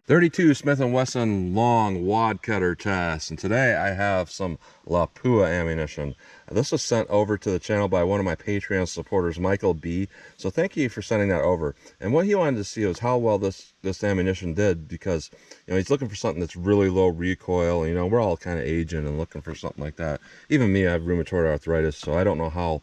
32 Smith & Wesson long Wadcutter test, and today I have some Lapua ammunition. This was sent over to the channel by one of my Patreon supporters, Michael B. So thank you for sending that over. And what he wanted to see was how well this ammunition did, because he's looking for something that's really low recoil. We're all kind of aging and looking for something like that. Even me, I have rheumatoid arthritis, so I don't know how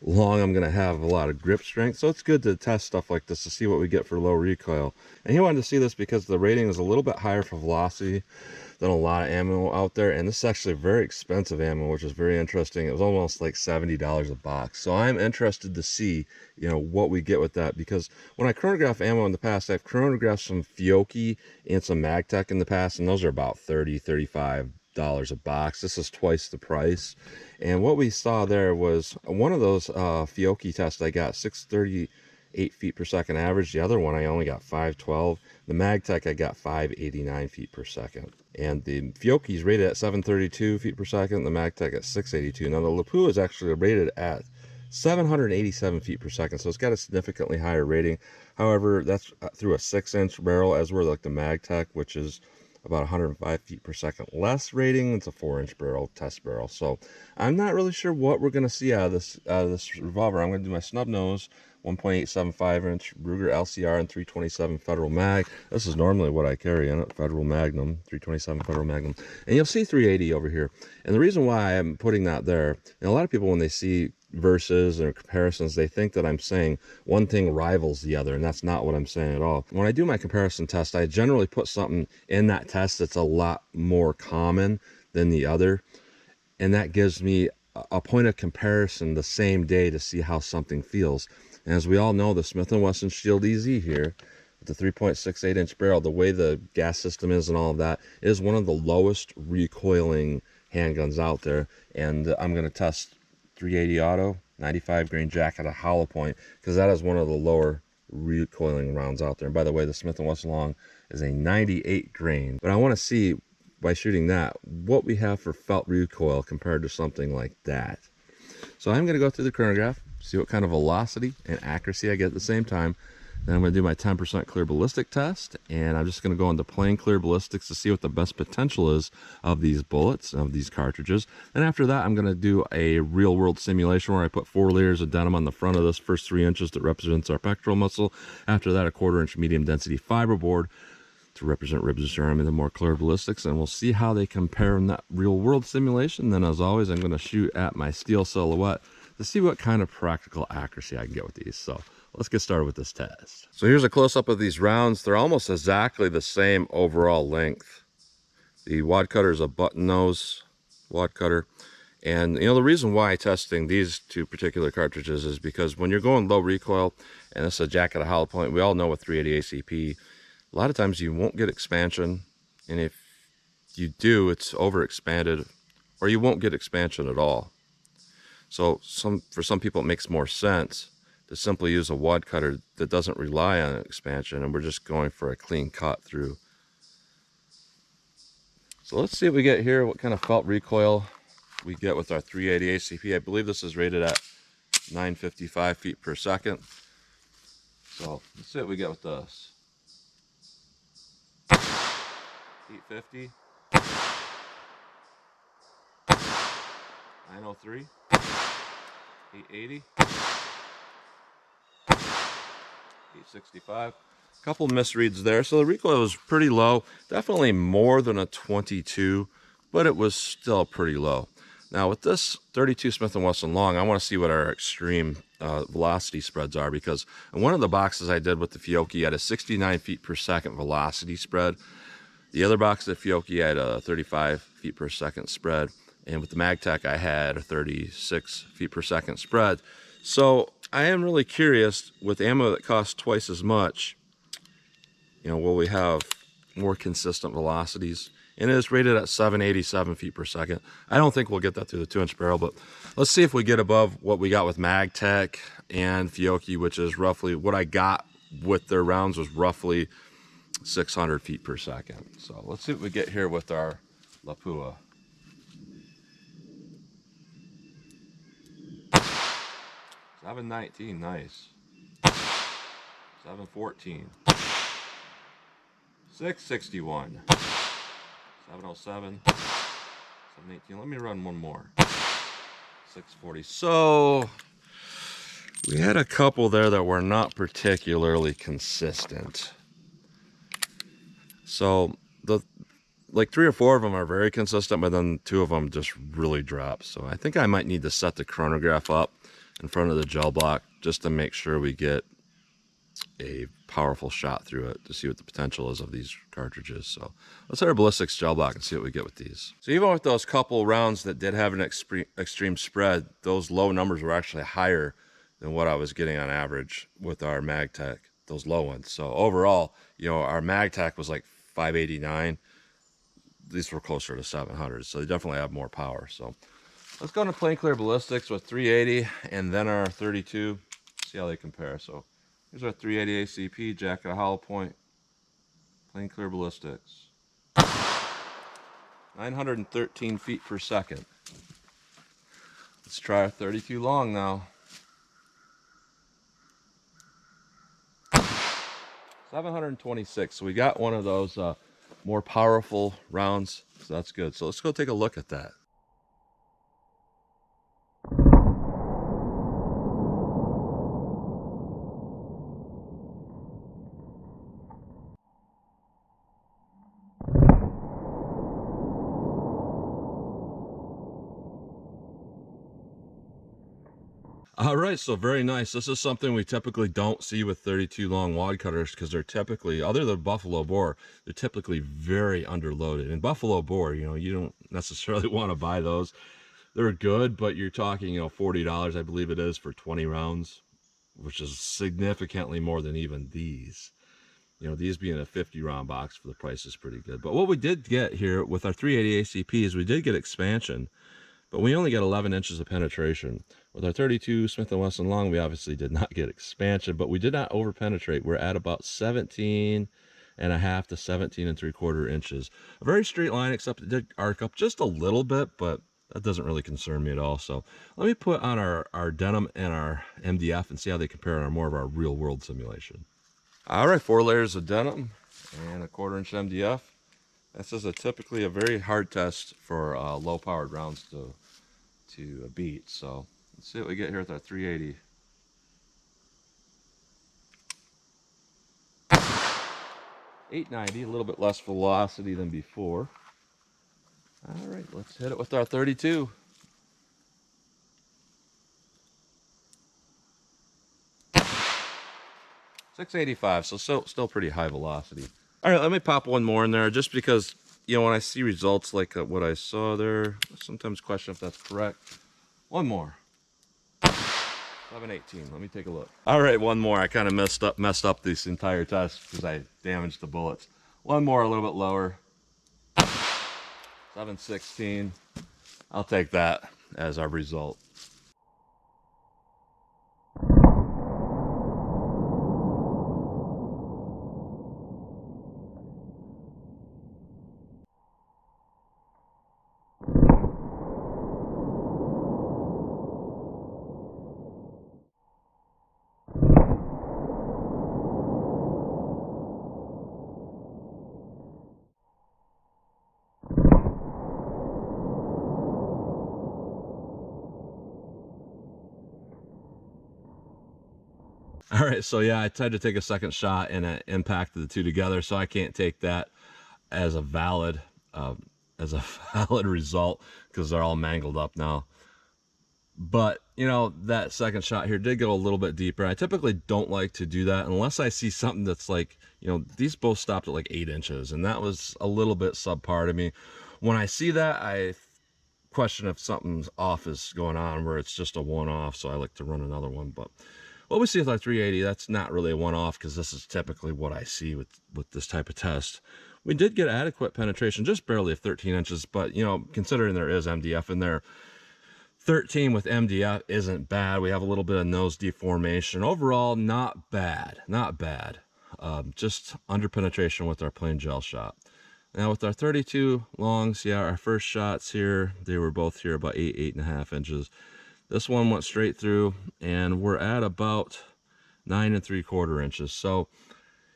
long I'm going to have a lot of grip strength, so it's good to test stuff like this to see what we get for low recoil. And he wanted to see this because the rating is a little bit higher for velocity than a lot of ammo out there, and this is actually very expensive ammo, which is very interesting. It was almost like $70 a box, so I'm interested to see what we get with that, because when I chronograph ammo in the past, I've chronographed some Fiocchi and some Magtech in the past, and those are about $30-$35 a box. This is twice the price. And what we saw there was one of those Fiocchi tests I got 638 feet per second average. The other one I only got 512. The Magtech I got 589 feet per second. And the Fiocchi's rated at 732 feet per second, the Magtech at 682. Now the Lapua is actually rated at 787 feet per second, so it's got a significantly higher rating. However, that's through a 6-inch barrel, as were like the Magtech, which is about 105 feet per second less rating. It's a 4-inch barrel, test barrel. So I'm not really sure what we're going to see out of this revolver. I'm going to do my snub nose 1.875-inch Ruger LCR and 327 Federal Mag. This is normally what I carry in it, Federal Magnum, 327 Federal Magnum. And you'll see 380 over here. And the reason why I'm putting that there, and a lot of people when they see verses or comparisons, they think that I'm saying one thing rivals the other, and that's not what I'm saying at all. When I do my comparison test, I generally put something in that test that's a lot more common than the other, and that gives me a point of comparison the same day to see how something feels. And as we all know, the Smith & Wesson Shield EZ here with the 3.68-inch barrel, the way the gas system is and all of that, is one of the lowest recoiling handguns out there. And I'm going to test 380 auto, 95 grain jacket, a hollow point, because that is one of the lower recoiling rounds out there. And by the way, the Smith & Wesson long is a 98 grain. But I want to see, by shooting that, what we have for felt recoil compared to something like that. So I'm going to go through the chronograph, see what kind of velocity and accuracy I get at the same time. Then I'm going to do my 10% clear ballistic test, and I'm just going to go into plain clear ballistics to see what the best potential is of these bullets, of these cartridges. And after that, I'm going to do a real world simulation where I put 4 layers of denim on the front of this first 3 inches that represents our pectoral muscle. After that, a 1/4-inch medium density fiberboard to represent ribs and sternum, and then more clear ballistics, and we'll see how they compare in that real world simulation. Then as always, I'm going to shoot at my steel silhouette to see what kind of practical accuracy I can get with these. So let's get started with this test. So here's a close-up of these rounds. They're almost exactly the same overall length. The Wadcutter is a button nose Wadcutter. And the reason why I'm testing these 2 particular cartridges is because when you're going low recoil, and this is a jacket of hollow point, we all know with 380 ACP, a lot of times you won't get expansion. And if you do, it's overexpanded, or you won't get expansion at all. So for some people, it makes more sense to simply use a Wadcutter that doesn't rely on expansion, and we're just going for a clean cut through. So let's see what we get here, what kind of felt recoil we get with our 380 ACP. I believe this is rated at 955 feet per second. So let's see what we get with this. 850, 903, 880, 865. A couple misreads there, so the recoil was pretty low. Definitely more than a 22, but it was still pretty low. Now with this 32 Smith & Wesson long, I want to see what our extreme velocity spreads are, because in one of the boxes I did with the Fiocchi had a 69 feet per second velocity spread. The other box of the Fiocchi had a 35 feet per second spread, and with the Magtech I had a 36 feet per second spread. So I am really curious, with ammo that costs twice as much, will we have more consistent velocities? And it is rated at 787 feet per second. I don't think we'll get that through the 2-inch barrel, but let's see if we get above what we got with Magtech and Fiocchi, which is roughly what I got with their rounds, was roughly 600 feet per second. So let's see what we get here with our Lapua. 719, nice. 714. 661, 707, 718. Let me run one more. 640. So we had a couple there that were not particularly consistent. So like 3 or 4 of them are very consistent, but then 2 of them just really drop. So I think I might need to set the chronograph up in front of the gel block just to make sure we get a powerful shot through it to see what the potential is of these cartridges. So let's hit our ballistics gel block and see what we get with these. So even with those couple rounds that did have an extreme spread, those low numbers were actually higher than what I was getting on average with our MagTech, those low ones. So overall, you know, our MagTech was like 589. These were closer to 700, so they definitely have more power. So let's go into plain clear ballistics with 380 and then our 32, see how they compare. So here's our 380 ACP, jacket hollow point, plain clear ballistics. 913 feet per second. Let's try our 32 long now. 726, so we got one of those more powerful rounds, so that's good. So let's go take a look at that. All right, so very nice. This is something we typically don't see with 32 long Wadcutters because they're typically, other than buffalo boar, they're typically very underloaded. And buffalo boar, you know, you don't necessarily want to buy those. They're good, but you're talking, you know, $40, I believe it is, for 20 rounds, which is significantly more than even these. You know, these being a 50 round box for the price is pretty good. But what we did get here with our 380 ACP is we did get expansion, but we only got 11 inches of penetration. With our 32 Smith & Wesson long, we obviously did not get expansion, but we did not over penetrate. We're at about 17 and a half to 17 3/4 inches. A very straight line, except it did arc up just a little bit, but that doesn't really concern me at all. So let me put on our denim and our MDF and see how they compare on more of our real world simulation. All right, 4 layers of denim and a 1/4 inch MDF. This is typically a very hard test for low powered rounds to beat. So let's see what we get here with our 380. .890, a little bit less velocity than before. All right, let's hit it with our 32. .685, so still pretty high velocity. All right, let me pop one more in there just because, you know, when I see results like what I saw there, I sometimes question if that's correct. One more. 718. Let me take a look. All right, one more. I kind of messed up this entire test because I damaged the bullets. One more, a little bit lower. 716. I'll take that as our result. All right, so yeah, I tried to take a second shot and it impacted the two together, so I can't take that as a valid result because they're all mangled up now. But you know, that second shot here did go a little bit deeper. I typically don't like to do that unless I see something that's like, you know, these both stopped at like 8 inches, and that was a little bit subpar to me. When I see that, I question if something's off is going on, where it's just a one-off, so I like to run another one. But what we see with our 380, that's not really a one-off because this is typically what I see with this type of test. We did get adequate penetration, just barely of 13 inches, but you know, considering there is MDF in there, 13 with MDF isn't bad. We have a little bit of nose deformation. Overall, not bad, not bad. Just under penetration with our plain gel shot. Now with our 32 longs, yeah, our first shots here, they were both here about 8.5 inches. This one went straight through, and we're at about 9 3/4 inches. So,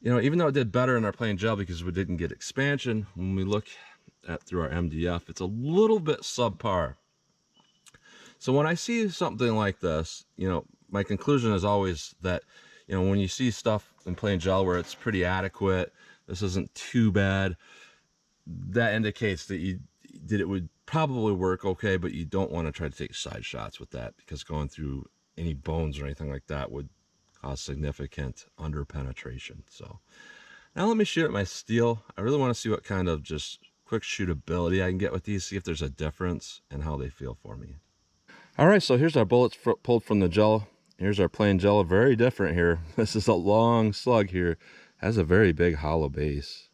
You know, even though it did better in our plain gel because we didn't get expansion, when we look at through our MDF, it's a little bit subpar. So when I see something like this, you know, my conclusion is always that, you know, when you see stuff in plain gel where it's pretty adequate, this isn't too bad, that indicates that it would probably work okay, but you don't want to try to take side shots with that because going through any bones or anything like that would cause significant under penetration. So now let me shoot at my steel. I really want to see what kind of just quick shootability I can get with these, see if there's a difference and how they feel for me. All right, so here's our bullets pulled from the gel. Here's our plain gel, very different here. This is a long slug here. Has a very big hollow base.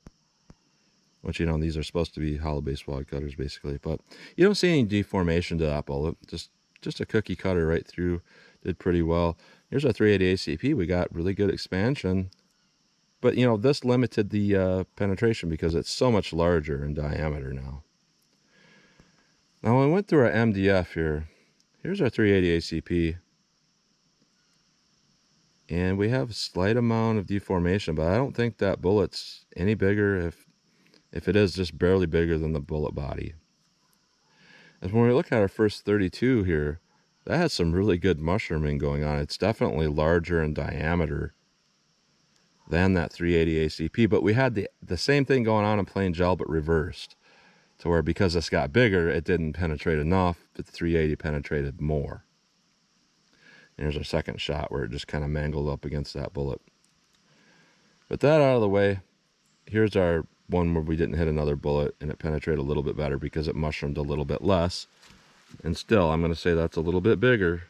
Which, you know, these are supposed to be hollow base Wadcutters basically, but you don't see any deformation to that bullet. Just a cookie cutter right through. Did pretty well. Here's our 380 ACP. We got really good expansion, but you know, this limited the penetration because it's so much larger in diameter now. Now when we went through our MDF here, here's our 380 ACP, and we have a slight amount of deformation, but I don't think that bullet's any bigger. If it is, just barely bigger than the bullet body. And when we look at our first 32 here, that has some really good mushrooming going on. It's definitely larger in diameter than that 380 ACP, but we had the same thing going on in plain gel, but reversed. To where because this got bigger, it didn't penetrate enough, but the 380 penetrated more. And here's our second shot where it just kind of mangled up against that bullet. But that out of the way, here's our one where we didn't hit another bullet and it penetrated a little bit better because it mushroomed a little bit less. And still, I'm going to say that's a little bit bigger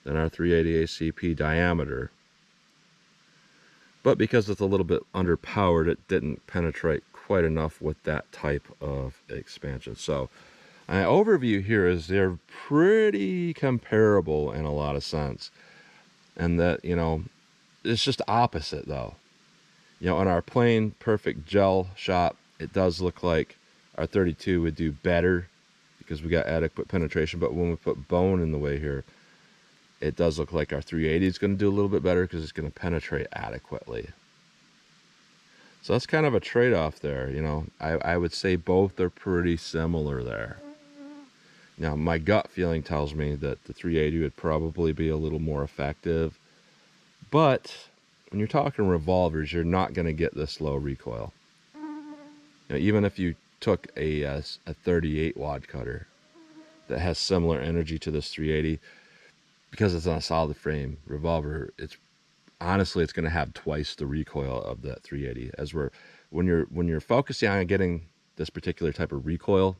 than our 380 ACP diameter. But because it's a little bit underpowered, it didn't penetrate quite enough with that type of expansion. So my overview here is they're pretty comparable in a lot of sense. And that, you know, it's just opposite though. You know, in our plain perfect gel shot, it does look like our 32 would do better because we got adequate penetration. But when we put bone in the way here, it does look like our 380 is going to do a little bit better because it's going to penetrate adequately. So that's kind of a trade-off there. You know, I would say both are pretty similar there. Now, my gut feeling tells me that the 380 would probably be a little more effective. But when you're talking revolvers, you're not going to get this low recoil. You know, even if you took a 38 Wadcutter that has similar energy to this 380, because it's on a solid frame revolver, it's honestly going to have twice the recoil of that 380. As when you're focusing on getting this particular type of recoil,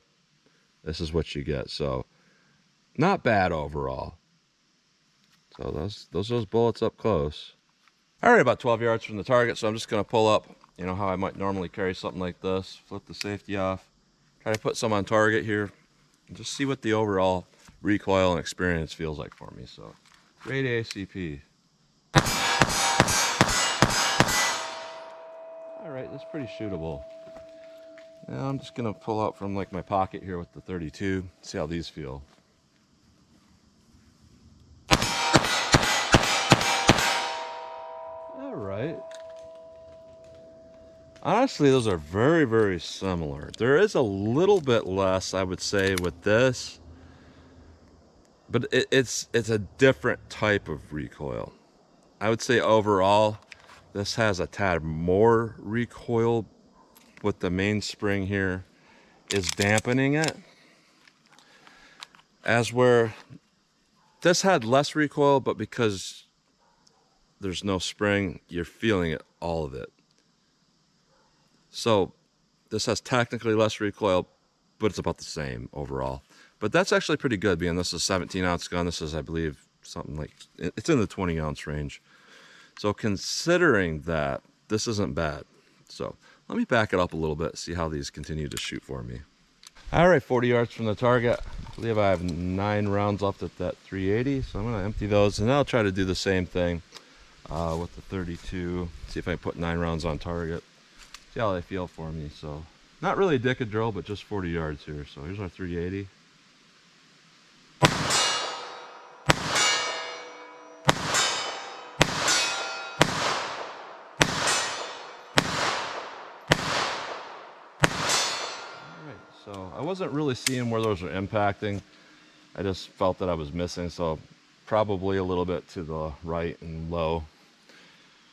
this is what you get. So not bad overall. So those bullets up close. All right, about 12 yards from the target, so I'm just going to pull up, you know, how I might normally carry something like this, flip the safety off, try to put some on target here, and just see what the overall recoil and experience feels like for me. So, great ACP. All right, that's pretty shootable. Now I'm just going to pull out from like my pocket here with the 32, see how these feel. All right. Honestly, those are very, very similar. There is a little bit less, I would say, with this, but it's a different type of recoil. I would say overall, this has a tad more recoil, with the mainspring here is dampening it. As where this had less recoil, but because there's no spring, you're feeling it, all of it. So this has technically less recoil, but it's about the same overall. But that's actually pretty good, being this is a 17-ounce gun. This is, I believe, something like, it's in the 20-ounce range. So considering that, this isn't bad. So let me back it up a little bit, see how these continue to shoot for me. All right, 40 yards from the target. I believe I have 9 rounds left at that 380, so I'm going to empty those, and I'll try to do the same thing with the 32. See if I put 9 rounds on target. See how they feel for me. So not really a dick a drill, but just 40 yards here. So here's our 380. wasn't really seeing where those were impacting. I just felt that I was missing, so probably a little bit to the right and low.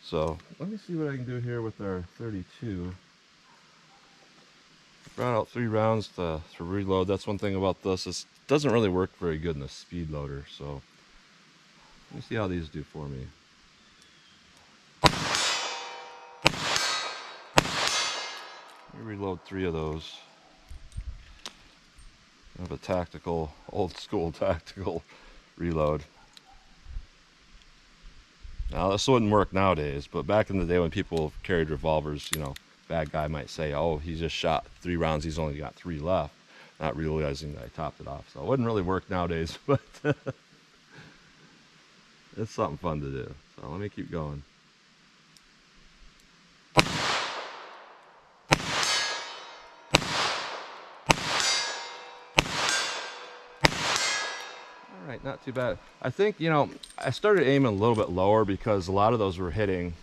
So let me see what I can do here with our 32. Brought out 3 rounds to reload. That's one thing about this. It doesn't really work very good in the speed loader. So let me see how these do for me. Let me reload 3 of those. I have a tactical, old school tactical reload. Now this wouldn't work nowadays, but back in the day when people carried revolvers, you know, bad guy might say, oh, he just shot 3 rounds, he's only got 3 left, not realizing that I topped it off. So it wouldn't really work nowadays, but it's something fun to do. So let me keep going. All right, not too bad. I think, you know, I started aiming a little bit lower because a lot of those were hitting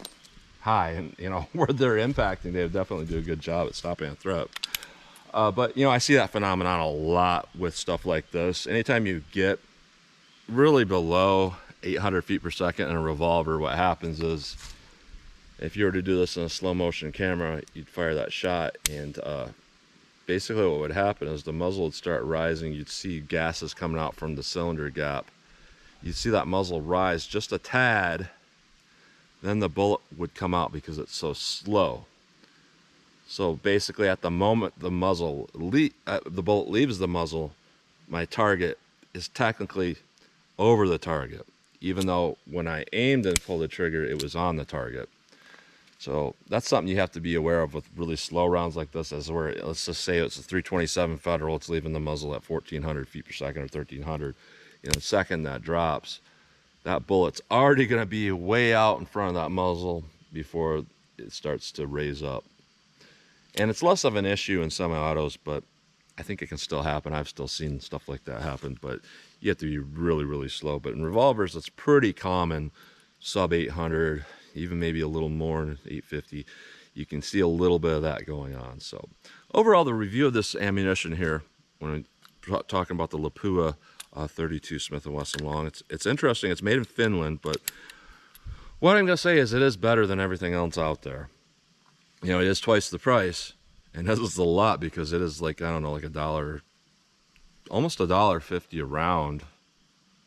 high, and you know, where they're impacting, they definitely do a good job at stopping a threat. But you know, I see that phenomenon a lot with stuff like this. Anytime you get really below 800 feet per second in a revolver, what happens is, if you were to do this in a slow motion camera, you'd fire that shot, and basically what would happen is the muzzle would start rising. You'd see gases coming out from the cylinder gap. You'd see that muzzle rise just a tad, then the bullet would come out because it's so slow. So basically, at the moment the bullet leaves the muzzle, my target is technically over the target, even though when I aimed and pulled the trigger, it was on the target. So that's something you have to be aware of with really slow rounds like this, as where, let's just say it's a 327 Federal, it's leaving the muzzle at 1400 feet per second or 1300. You know, the second that drops, that bullet's already going to be way out in front of that muzzle before it starts to raise up. And it's less of an issue in semi-autos, but I think it can still happen. I've still seen stuff like that happen, but you have to be really, really slow. But in revolvers, it's pretty common, sub 800, even maybe a little more, 850. You can see a little bit of that going on. So overall, the review of this ammunition here, when I'm talking about the Lapua 32 Smith & Wesson long, it's interesting. It's made in Finland, but what I'm going to say is it is better than everything else out there. You know, it is twice the price, and this is a lot because it is like, I don't know, like $1, almost $1.50 a round,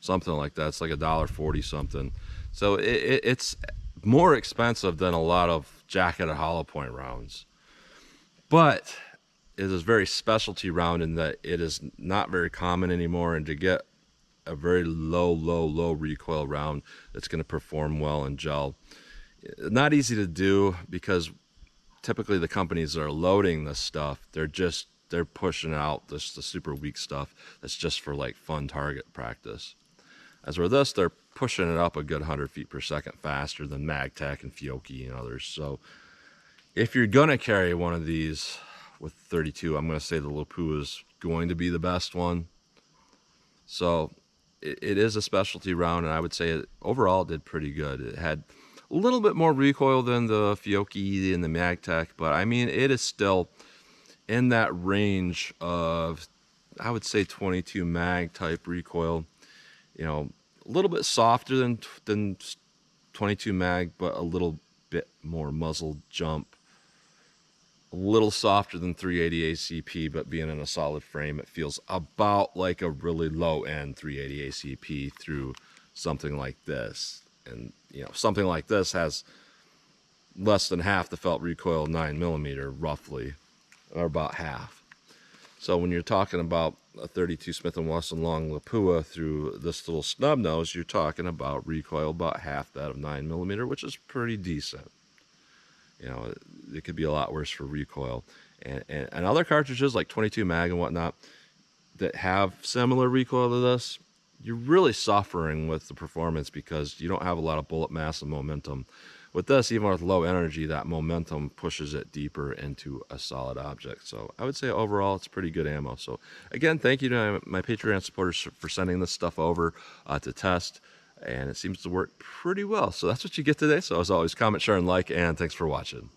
something like that. It's like $1.40 something. So it's more expensive than a lot of jacketed hollow point rounds, but it is a very specialty round in that it is not very common anymore, and to get a very low recoil round that's going to perform well in gel, not easy to do, because typically the companies that are loading this stuff, they're pushing out the super weak stuff that's just for like fun target practice. As for this, they're pushing it up a good 100 feet per second faster than MagTech and Fiocchi and others. So if you're gonna carry one of these with 32, I'm gonna say the Lapua is going to be the best one. So it is a specialty round, and I would say it overall did pretty good. It had a little bit more recoil than the Fiocchi and the MagTech, but I mean, it is still in that range of, I would say, 22 mag type recoil. You know, a little bit softer than 22 mag, but a little bit more muzzle jump. A little softer than 380 ACP, but being in a solid frame, it feels about like a really low end 380 ACP through something like this. And you know, something like this has less than half the felt recoil 9mm, roughly, or about half. So when you're talking about a 32 Smith & Wesson long Lapua through this little snub nose, you're talking about recoil about half that of 9mm, which is pretty decent. You know, it could be a lot worse for recoil. And other cartridges like 22 mag and whatnot that have similar recoil to this, you're really suffering with the performance because you don't have a lot of bullet mass and momentum. With this, even with low energy, that momentum pushes it deeper into a solid object. So I would say overall, it's pretty good ammo. So again, thank you to my Patreon supporters for sending this stuff over to test, and it seems to work pretty well. So that's what you get today. So as always, comment, share, and like, and thanks for watching.